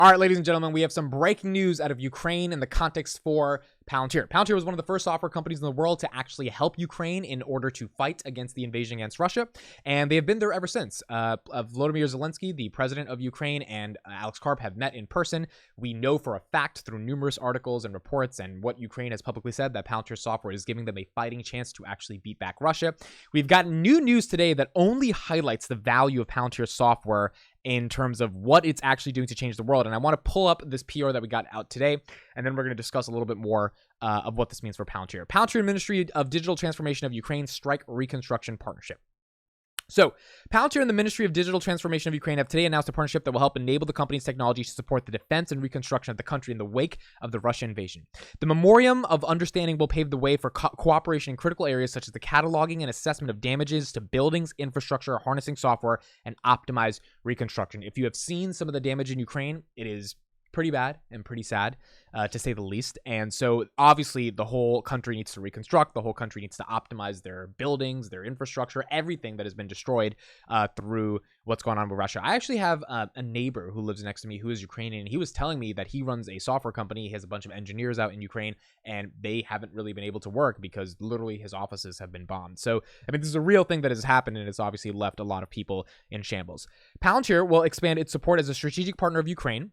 All right, ladies and gentlemen, we have some breaking news out of Ukraine in the context for Palantir. Palantir was one of the first software companies in the world to actually help Ukraine in order to fight against the invasion against Russia, and they have been there ever since. Volodymyr Zelensky, the president of Ukraine, and Alex Karp have met in person. We know for a fact through numerous articles and reports and what Ukraine has publicly said that Palantir software is giving them a fighting chance to actually beat back Russia. We've gotten new news today that only highlights the value of Palantir software in terms of what it's actually doing to change the world. And I want to pull up this PR that we got out today, and then we're going to discuss a little bit more of what this means for Palantir. Palantir Ministry of Digital Transformation of Ukraine strike reconstruction partnership. So, Palantir and the Ministry of Digital Transformation of Ukraine have today announced a partnership that will help enable the company's technology to support the defense and reconstruction of the country in the wake of the Russian invasion. The Memorandum of Understanding will pave the way for cooperation in critical areas such as the cataloging and assessment of damages to buildings, infrastructure, harnessing software, and optimized reconstruction. If you have seen some of the damage in Ukraine, it is pretty bad and pretty sad, to say the least. And so obviously the whole country needs to reconstruct. The whole country needs to optimize their buildings, their infrastructure, everything that has been destroyed through what's going on with Russia. I actually have a neighbor who lives next to me who is Ukrainian. He was telling me that he runs a software company. He has a bunch of engineers out in Ukraine, and they haven't really been able to work because literally his offices have been bombed. So, I mean, this is a real thing that has happened, and it's obviously left a lot of people in shambles. Palantir will expand its support as a strategic partner of Ukraine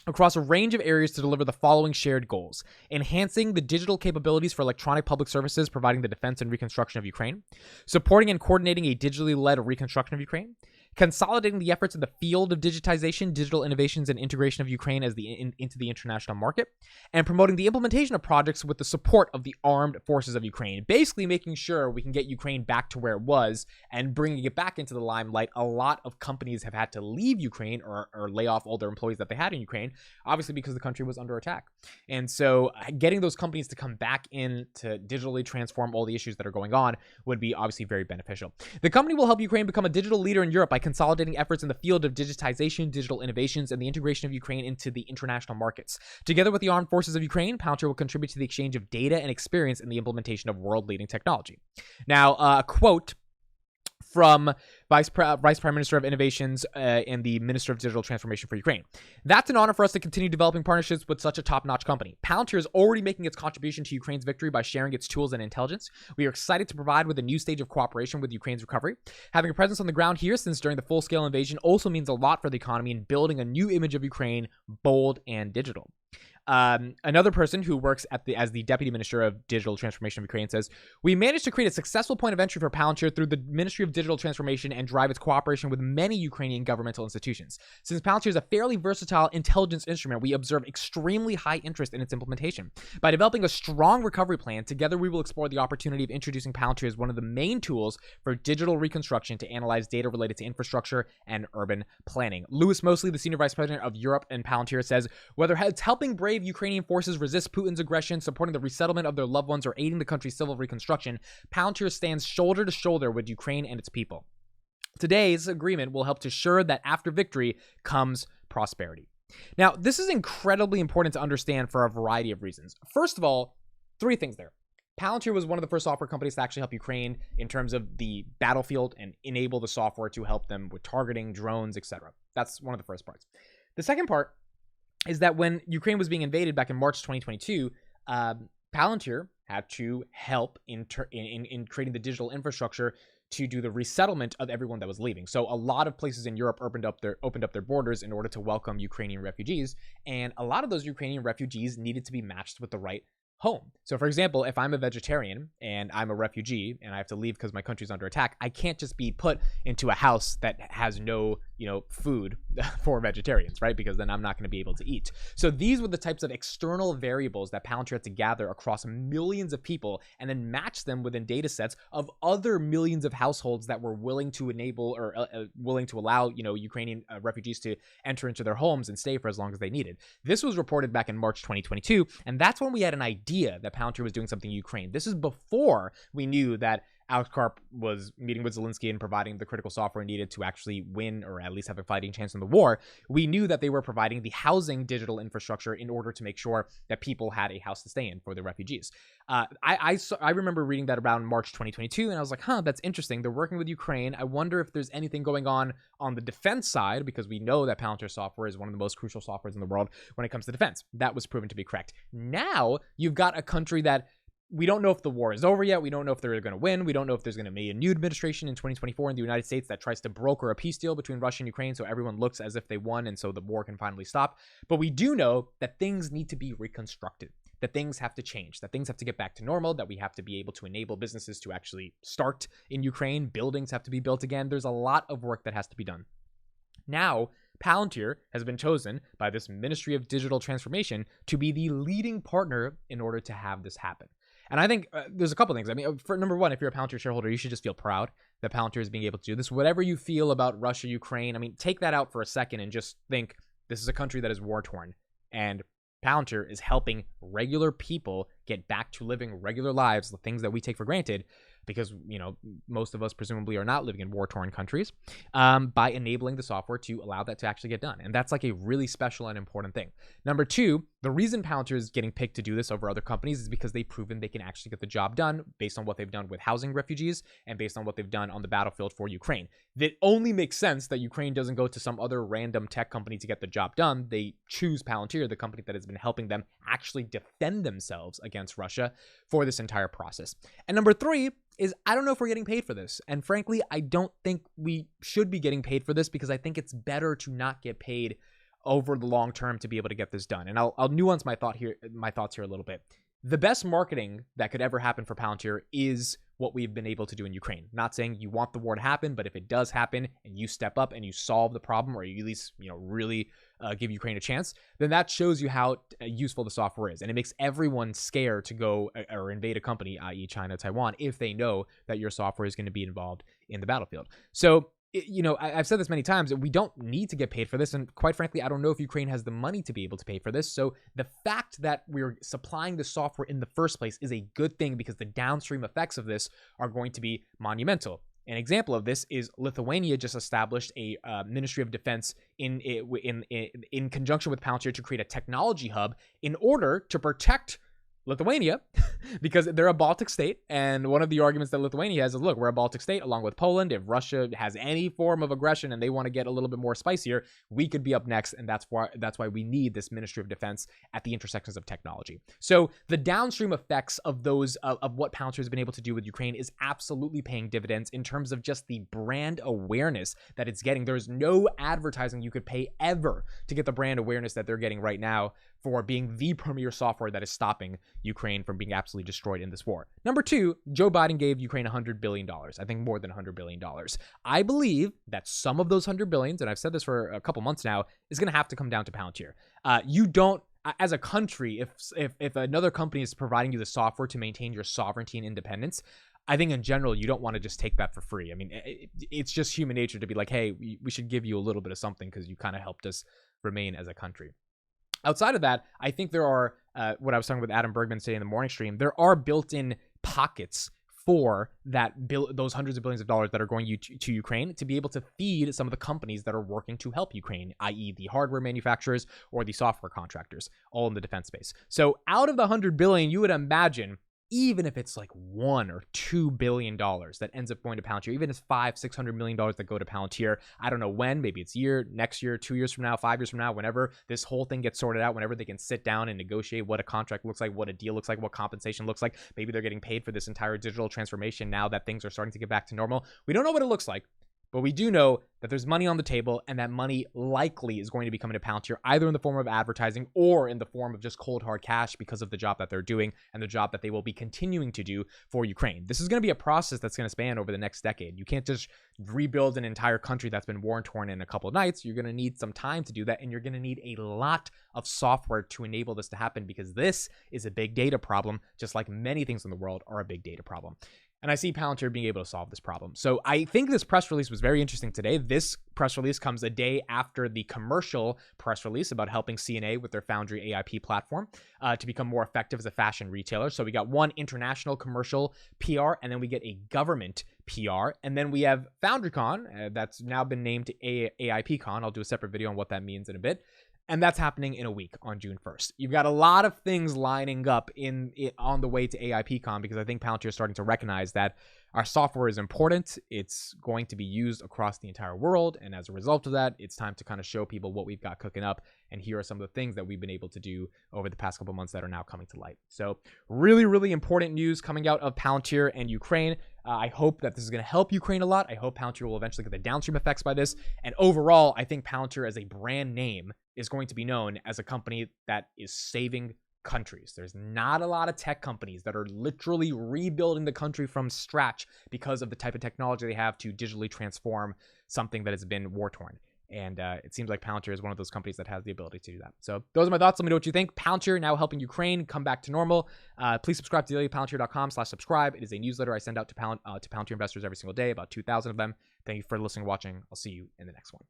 across a range of areas to deliver the following shared goals: enhancing the digital capabilities for electronic public services, providing the defense and reconstruction of Ukraine, supporting and coordinating a digitally led reconstruction of Ukraine, consolidating the efforts in the field of digitization, digital innovations, and integration of Ukraine as into the international market, and promoting the implementation of projects with the support of the armed forces of Ukraine. Basically making sure we can get Ukraine back to where it was and bringing it back into the limelight. A lot of companies have had to leave Ukraine or lay off all their employees that they had in Ukraine, obviously because the country was under attack. And so getting those companies to come back in to digitally transform all the issues that are going on would be obviously very beneficial. The company will help Ukraine become a digital leader in Europe by consolidating efforts in the field of digitization, digital innovations, and the integration of Ukraine into the international markets. Together with the armed forces of Ukraine, Palantir will contribute to the exchange of data and experience in the implementation of world-leading technology. Now, a quote from Vice Prime Minister of Innovations and the Minister of Digital Transformation for Ukraine. "That's an honor for us to continue developing partnerships with such a top-notch company. Palantir is already making its contribution to Ukraine's victory by sharing its tools and intelligence. We are excited to provide with a new stage of cooperation with Ukraine's recovery. Having a presence on the ground here since during the full-scale invasion also means a lot for the economy in building a new image of Ukraine, bold and digital." Another person who works as the Deputy Minister of Digital Transformation of Ukraine says, "We managed to create a successful point of entry for Palantir through the Ministry of Digital Transformation and drive its cooperation with many Ukrainian governmental institutions. Since Palantir is a fairly versatile intelligence instrument, we observe extremely high interest in its implementation. By developing a strong recovery plan, together we will explore the opportunity of introducing Palantir as one of the main tools for digital reconstruction to analyze data related to infrastructure and urban planning." Louis Mosley, the Senior Vice President of Europe and Palantir, says, "Whether it's helping brave Ukrainian forces resist Putin's aggression, supporting the resettlement of their loved ones, or aiding the country's civil reconstruction, Palantir stands shoulder to shoulder with Ukraine and its people. Today's agreement will help to ensure that after victory comes prosperity." Now, this is incredibly important to understand for a variety of reasons. First of all, three things there. Palantir was one of the first software companies to actually help Ukraine in terms of the battlefield and enable the software to help them with targeting, drones, etc. That's one of the first parts. The second part is that when Ukraine was being invaded back in March 2022, Palantir had to help in creating the digital infrastructure to do the resettlement of everyone that was leaving. So a lot of places in Europe opened up their borders in order to welcome Ukrainian refugees, and a lot of those Ukrainian refugees needed to be matched with the right home. So for example, if I'm a vegetarian and I'm a refugee and I have to leave because my country's under attack, I can't just be put into a house that has no, food for vegetarians, right? Because then I'm not going to be able to eat. So these were the types of external variables that Palantir had to gather across millions of people and then match them within data sets of other millions of households that were willing to enable or willing to allow, Ukrainian refugees to enter into their homes and stay for as long as they needed. This was reported back in March 2022, and that's when we had an idea that Palantir was doing something in Ukraine. This is before we knew that Alex Karp was meeting with Zelensky and providing the critical software needed to actually win, or at least have a fighting chance in the war, we knew that they were providing the housing digital infrastructure in order to make sure that people had a house to stay in for the refugees. I remember reading that around March 2022, and I was like, that's interesting. They're working with Ukraine. I wonder if there's anything going on the defense side, because we know that Palantir software is one of the most crucial softwares in the world when it comes to defense. That was proven to be correct. Now you've got a country that we don't know if the war is over yet. We don't know if they're going to win. We don't know if there's going to be a new administration in 2024 in the United States that tries to broker a peace deal between Russia and Ukraine so everyone looks as if they won and so the war can finally stop. But we do know that things need to be reconstructed, that things have to change, that things have to get back to normal, that we have to be able to enable businesses to actually start in Ukraine. Buildings have to be built again. There's a lot of work that has to be done. Now, Palantir has been chosen by this Ministry of Digital Transformation to be the leading partner in order to have this happen. And I think there's a couple things. I mean, for number one, if you're a Palantir shareholder, you should just feel proud that Palantir is being able to do this. Whatever you feel about Russia, Ukraine, I mean, take that out for a second and just think this is a country that is war-torn. And Palantir is helping regular people get back to living regular lives, the things that we take for granted, because, most of us presumably are not living in war-torn countries, by enabling the software to allow that to actually get done. And that's like a really special and important thing. Number two, the reason Palantir is getting picked to do this over other companies is because they've proven they can actually get the job done based on what they've done with housing refugees and based on what they've done on the battlefield for Ukraine. That only makes sense that Ukraine doesn't go to some other random tech company to get the job done. They choose Palantir, the company that has been helping them actually defend themselves against Russia for this entire process. And number three is, I don't know if we're getting paid for this. And frankly, I don't think we should be getting paid for this, because I think it's better to not get paid over the long term to be able to get this done. And I'll nuance my thoughts here a little bit. The best marketing that could ever happen for Palantir is what we've been able to do in Ukraine. Not saying you want the war to happen, but if it does happen and you step up and you solve the problem, or you at least, really give Ukraine a chance, then that shows you how useful the software is. And it makes everyone scared to go or invade a company, i.e. China, Taiwan, if they know that your software is going to be involved in the battlefield. So, I've said this many times, we don't need to get paid for this. And quite frankly, I don't know if Ukraine has the money to be able to pay for this. So the fact that we're supplying the software in the first place is a good thing, because the downstream effects of this are going to be monumental. An example of this is Lithuania just established a Ministry of Defense in conjunction with Palantir to create a technology hub in order to protect Lithuania, because they're a Baltic state. And one of the arguments that Lithuania has is, look, we're a Baltic state along with Poland. If Russia has any form of aggression and they want to get a little bit more spicier, we could be up next. And that's why we need this Ministry of Defense at the intersections of technology. So the downstream effects of those of what Palantir has been able to do with Ukraine is absolutely paying dividends in terms of just the brand awareness that it's getting. There's no advertising you could pay ever to get the brand awareness that they're getting right now for being the premier software that is stopping Ukraine from being absolutely destroyed in this war. Number two, Joe Biden gave Ukraine $100 billion. I think more than $100 billion. I believe that some of those $100 billions, and I've said this for a couple months now, is going to have to come down to Palantir. You don't, as a country, if another company is providing you the software to maintain your sovereignty and independence, I think in general, you don't want to just take that for free. I mean, it's just human nature to be like, hey, we should give you a little bit of something because you kind of helped us remain as a country. Outside of that, I think there are, what I was talking with Adam Bergman today in the morning stream, there are built-in pockets for those hundreds of billions of dollars that are going to Ukraine to be able to feed some of the companies that are working to help Ukraine, i.e. the hardware manufacturers or the software contractors, all in the defense space. So out of the $100 billion, you would imagine, even if it's like $1 or $2 billion that ends up going to Palantir, even if it's $500-600 million that go to Palantir, I don't know when, maybe it's next year, 2 years from now, 5 years from now, whenever this whole thing gets sorted out, whenever they can sit down and negotiate what a contract looks like, what a deal looks like, what compensation looks like, maybe they're getting paid for this entire digital transformation now that things are starting to get back to normal. We don't know what it looks like, but we do know that there's money on the table, and that money likely is going to be coming to Palantir either in the form of advertising or in the form of just cold hard cash because of the job that they're doing and the job that they will be continuing to do for Ukraine. This is going to be a process that's going to span over the next decade. You can't just rebuild an entire country that's been war-torn in a couple of nights. You're going to need some time to do that, and you're going to need a lot of software to enable this to happen, because this is a big data problem, just like many things in the world are a big data problem. And I see Palantir being able to solve this problem. So I think this press release was very interesting today. This press release comes a day after the commercial press release about helping CNA with their Foundry AIP platform to become more effective as a fashion retailer. So we got one international commercial PR, and then we get a government PR, and then we have FoundryCon that's now been named to AIPCon. I'll do a separate video on what that means in a bit. And that's happening in a week on June 1st. You've got a lot of things lining up on the way to AIPCon, because I think Palantir is starting to recognize that our software is important. It's going to be used across the entire world. And as a result of that, it's time to kind of show people what we've got cooking up. And here are some of the things that we've been able to do over the past couple months that are now coming to light. So really, really important news coming out of Palantir and Ukraine. I hope that this is going to help Ukraine a lot. I hope Palantir will eventually get the downstream effects by this. And overall, I think Palantir as a brand name is going to be known as a company that is saving countries. There's not a lot of tech companies that are literally rebuilding the country from scratch because of the type of technology they have to digitally transform something that has been war-torn. And it seems like Palantir is one of those companies that has the ability to do that. So those are my thoughts. Let me know what you think. Palantir now helping Ukraine come back to normal. Please subscribe to dailypalantir.com/subscribe. It is a newsletter I send out to Palantir investors every single day, about 2,000 of them. Thank you for listening and watching. I'll see you in the next one.